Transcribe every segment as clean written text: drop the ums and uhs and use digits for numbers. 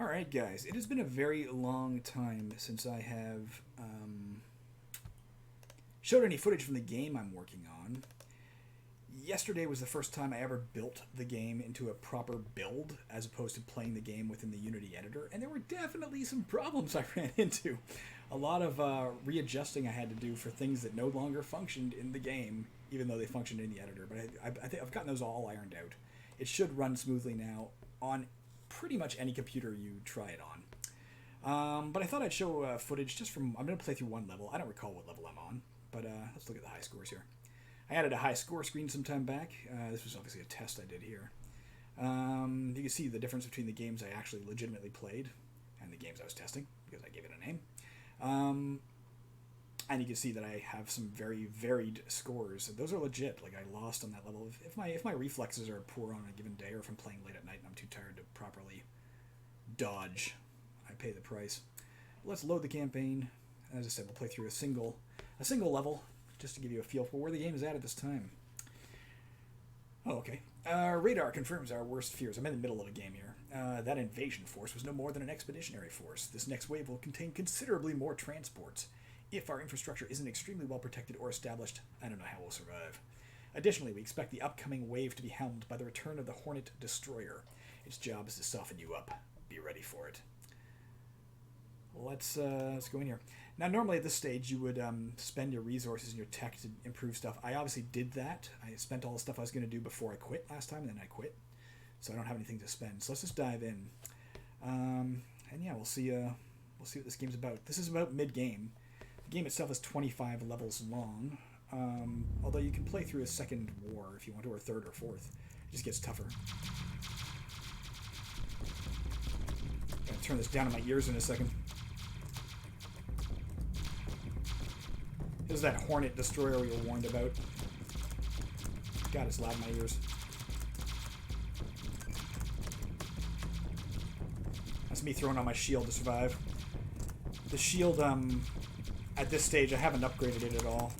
Alright, guys, it has been a very long time since I have showed any footage from the game I'm working on. Yesterday was the first time I ever built the game into a proper build as opposed to playing the game within the Unity editor, and there were definitely some problems I ran into. A lot of readjusting I had to do for things that no longer functioned in the game, even though they functioned in the editor. But I think I've gotten those all ironed out. It should run smoothly now on pretty much any computer you try it on. But I thought I'd show footage just from. I'm going to play through one level. I don't recall what level I'm on, but let's look at the high scores here. I added a high score screen some time back. This was obviously a test I did here. You can see the difference between the games I actually legitimately played and the games I was testing because I gave it a name. And you can see that I have some very varied scores. Those are legit. Like I lost on that level. If my reflexes are poor on a given day, or if I'm playing late at night and I'm too tired to properly dodge, I pay the price. Let's load the campaign. As I said, we'll play through a single level just to give you a feel for where the game is at this time. Oh, okay. Radar confirms our worst fears. I'm in the middle of a game here. That invasion force was no more than an expeditionary force. This next wave will contain considerably more transports. If our infrastructure isn't extremely well protected or established, I don't know how we'll survive. Additionally, we expect the upcoming wave to be helmed by the return of the Hornet Destroyer. Its job is to soften you up. Be ready for it. Let's go in here. Now, normally at this stage, you would spend your resources and your tech to improve stuff. I obviously did that. I spent all the stuff I was going to do before I quit last time, and then I quit. So I don't have anything to spend. So let's just dive in. And yeah, we'll see what this game's about. This is about mid-game. The game itself is 25 levels long. Although you can play through a second war if you want to, or a third or fourth. It just gets tougher. Gotta turn this down in my ears in a second. This is that Hornet Destroyer we were warned about. God, it's loud in my ears. That's me throwing on my shield to survive. The shield, at this stage, I haven't upgraded it at all.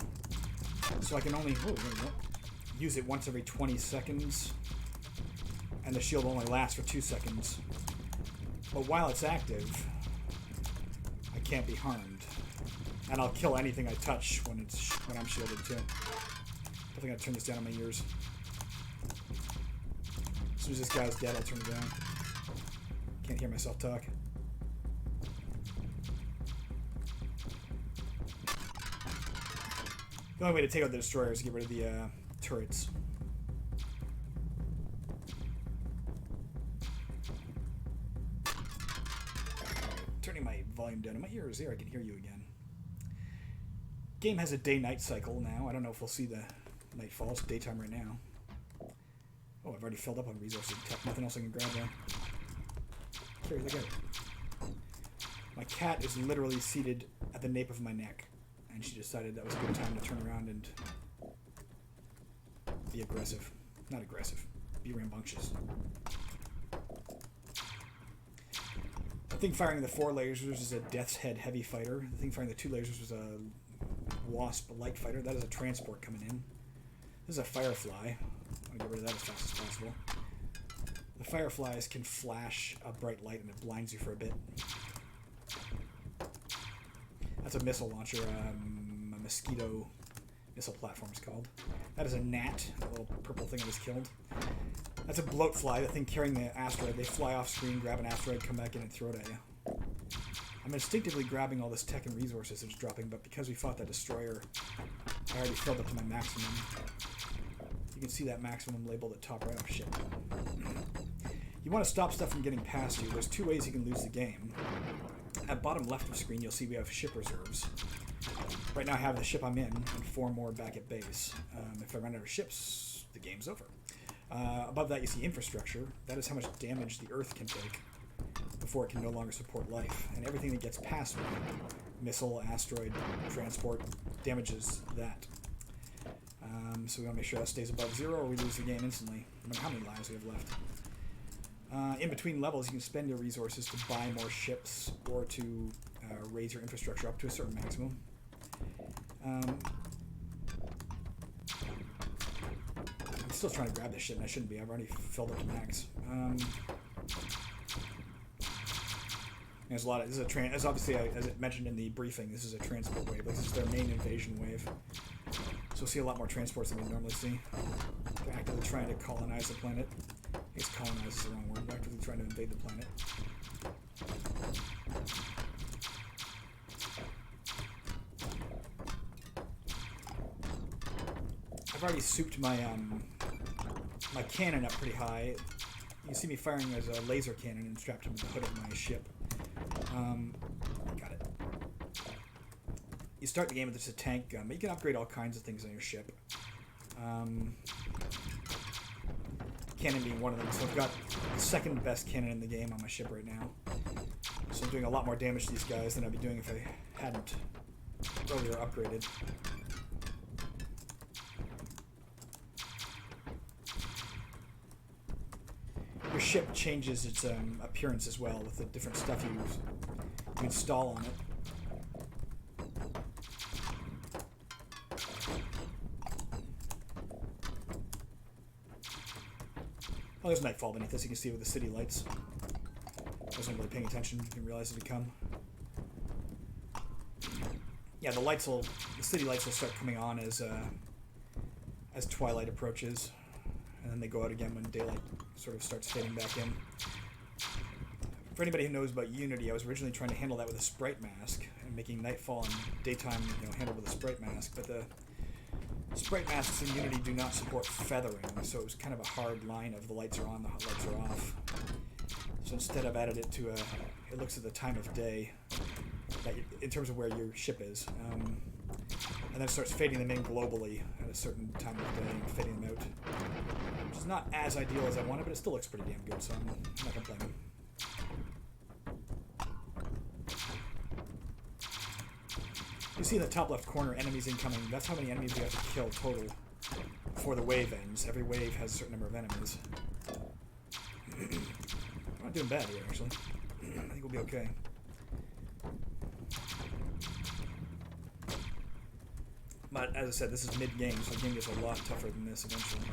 So I can only use it once every 20 seconds. And the shield only lasts for 2 seconds. But while it's active, I can't be harmed. And I'll kill anything I touch when I'm shielded too. I think I turn this down on my ears. As soon as this guy's dead, I'll turn it down. Can't hear myself talk. The only way to take out the destroyer is to get rid of the turrets. Turning my volume down in my ears here, I can hear you again. Game has a day-night cycle now. I don't know if we'll see the nightfall. It's daytime right now. Oh, I've already filled up on resources. Nothing else I can grab there. Here, look at it. My cat is literally seated at the nape of my neck, and she decided that was a good time to turn around and be aggressive. Not aggressive. Be rambunctious. The thing firing the 4 lasers is a Death's Head heavy fighter. The thing firing the 2 lasers was a Wasp light fighter. That is a transport coming in. This is a Firefly. I'll get rid of that as fast as possible. The Fireflies can flash a bright light and it blinds you for a bit. That's a missile launcher, a mosquito missile platform is called. That is a gnat, a little purple thing I just killed. That's a bloatfly, the thing carrying the asteroid. They fly off screen, grab an asteroid, come back in and throw it at you. I'm instinctively grabbing all this tech and resources that's dropping, but because we fought that destroyer, I already filled up to my maximum. You can see that maximum labeled at top right. Oh, shit. You want to stop stuff from getting past you. There's 2 ways you can lose the game. At bottom left of screen, you'll see we have ship reserves. Right now I have the ship I'm in, and 4 more back at base. If I run out of ships, the game's over. Above that, you see infrastructure. That is how much damage the Earth can take before it can no longer support life. And everything that gets past me, missile, asteroid, transport, damages that. So we want to make sure that stays above 0 or we lose the game instantly, no matter how many lives we have left. In between levels, you can spend your resources to buy more ships or to raise your infrastructure up to a certain maximum. I'm still trying to grab this shit, and I shouldn't be. I've already filled up to max. There's a lot of as obviously as it mentioned in the briefing. This is a transport wave. This is their main invasion wave. So we'll see a lot more transports than we normally see. They're actively trying to colonize the planet. I guess colonize is the wrong word. They're actively trying to invade the planet. I've already souped my my cannon up pretty high. You can see me firing as a laser cannon and strapped to the hood of my ship. Got it. You start the game with just a tank gun, but you can upgrade all kinds of things on your ship. Cannon being one of them. So I've got the second best cannon in the game on my ship right now. So I'm doing a lot more damage to these guys than I'd be doing if I hadn't earlier upgraded. Your ship changes its appearance as well with the different stuff you install on it. Oh, there's nightfall beneath this. You can see it with the city lights. I wasn't really paying attention. Didn't realize it had come. Yeah, the city lights will start coming on as twilight approaches, and then they go out again when daylight sort of starts fading back in. For anybody who knows about Unity, I was originally trying to handle that with a sprite mask and making nightfall and daytime, handled with a sprite mask, but the sprite masks in Unity do not support feathering, so it was kind of a hard line of the lights are on, the lights are off. So instead I've added it to it looks at the time of day, in terms of where your ship is. And then it starts fading them in globally at a certain time of day and fading them out. Which is not as ideal as I wanted, but it still looks pretty damn good, so I'm not complaining. You see in the top left corner, enemies incoming. That's how many enemies we have to kill total before the wave ends. Every wave has a certain number of enemies. I'm not doing bad here, actually. I think we'll be okay. But as I said, this is mid-game, so the game gets a lot tougher than this eventually.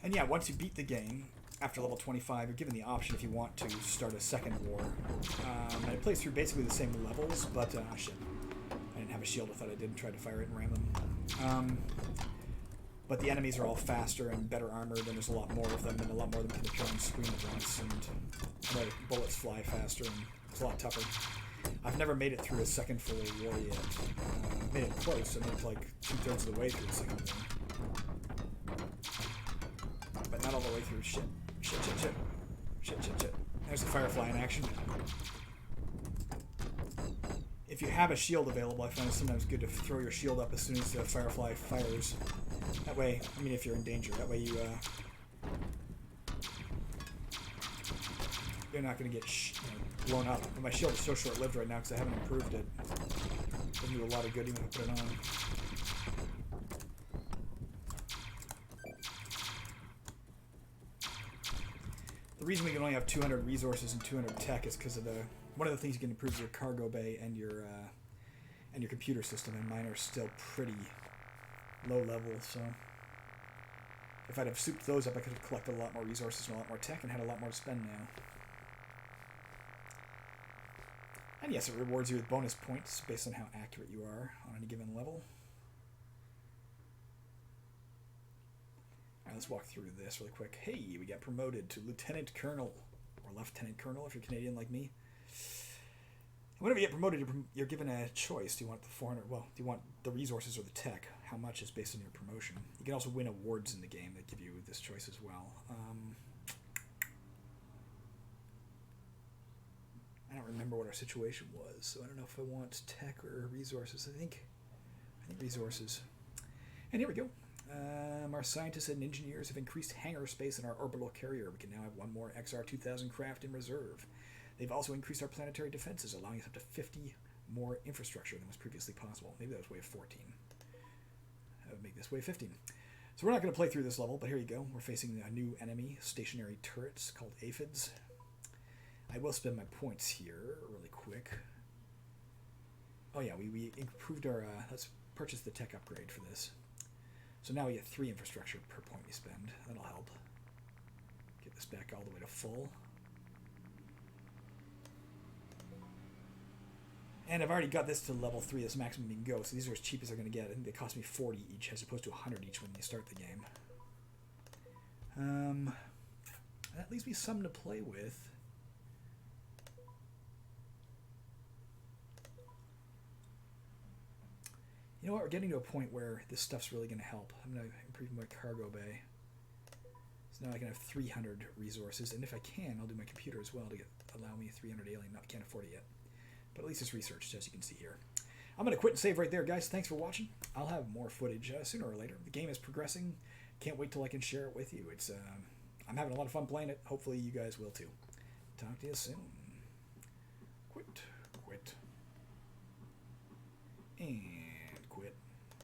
And yeah, once you beat the game, after level 25, you're given the option if you want to start a second war. And it plays through basically the same levels, but shit. I didn't have a shield. I thought I did and tried to fire it and ram them. But the enemies are all faster and better armored, and there's a lot more of them, and a lot more of them can appear on screen at once, and the bullets fly faster, and it's a lot tougher. I've never made it through a second full war yet. I made it close. I made it like 2/3 of the way through the second war. But not all the way through. Shit. There's the Firefly in action. If you have a shield available, I find it sometimes good to throw your shield up as soon as the Firefly fires. That way, I mean, if you're in danger, that way you're not going to get blown up. But my shield is so short-lived right now because I haven't improved it. Doesn't do a lot of good even if I put it on. The reason we can only have 200 resources and 200 tech is because of one of the things you can improve is your cargo bay and your computer system, and mine are still pretty low level, so if I'd have souped those up, I could have collected a lot more resources and a lot more tech and had a lot more to spend now. And yes, it rewards you with bonus points based on how accurate you are on any given level. Alright, let's walk through this really quick. Hey, we got promoted to Lieutenant Colonel, or Lieutenant Colonel if you're Canadian like me. Whenever you get promoted, you're given a choice. Do you want the 400? Well, do you want the resources or the tech? How much is based on your promotion. You can also win awards in the game that give you this choice as well. I don't remember what our situation was, so I don't know if I want tech or resources. I think resources. And here we go. Our scientists and engineers have increased hangar space in our orbital carrier. We can now have one more XR-2000 craft in reserve. They've also increased our planetary defenses, allowing us up to 50 more infrastructure than was previously possible. Maybe that was wave 14. That would make this wave 15. So we're not going to play through this level, but here you go. We're facing a new enemy, stationary turrets called aphids. I will spend my points here really quick. Oh yeah, we improved our... let's purchase the tech upgrade for this. So now we get 3 infrastructure per point we spend. That'll help. Get this back all the way to full. And I've already got this to level 3, that's maximum you can go, so these are as cheap as they're going to get. I think they cost me 40 each, as opposed to 100 each when you start the game. That leaves me some to play with. You know what, we're getting to a point where this stuff's really going to help. I'm going to improve my cargo bay. So now I can have 300 resources, and if I can, I'll do my computer as well to allow me 300 alien. No, I can't afford it yet. But at least it's researched, as you can see here. I'm going to quit and save right there, guys. Thanks for watching. I'll have more footage sooner or later. The game is progressing. Can't wait till I can share it with you. It's I'm having a lot of fun playing it. Hopefully you guys will too. Talk to you soon. Quit. And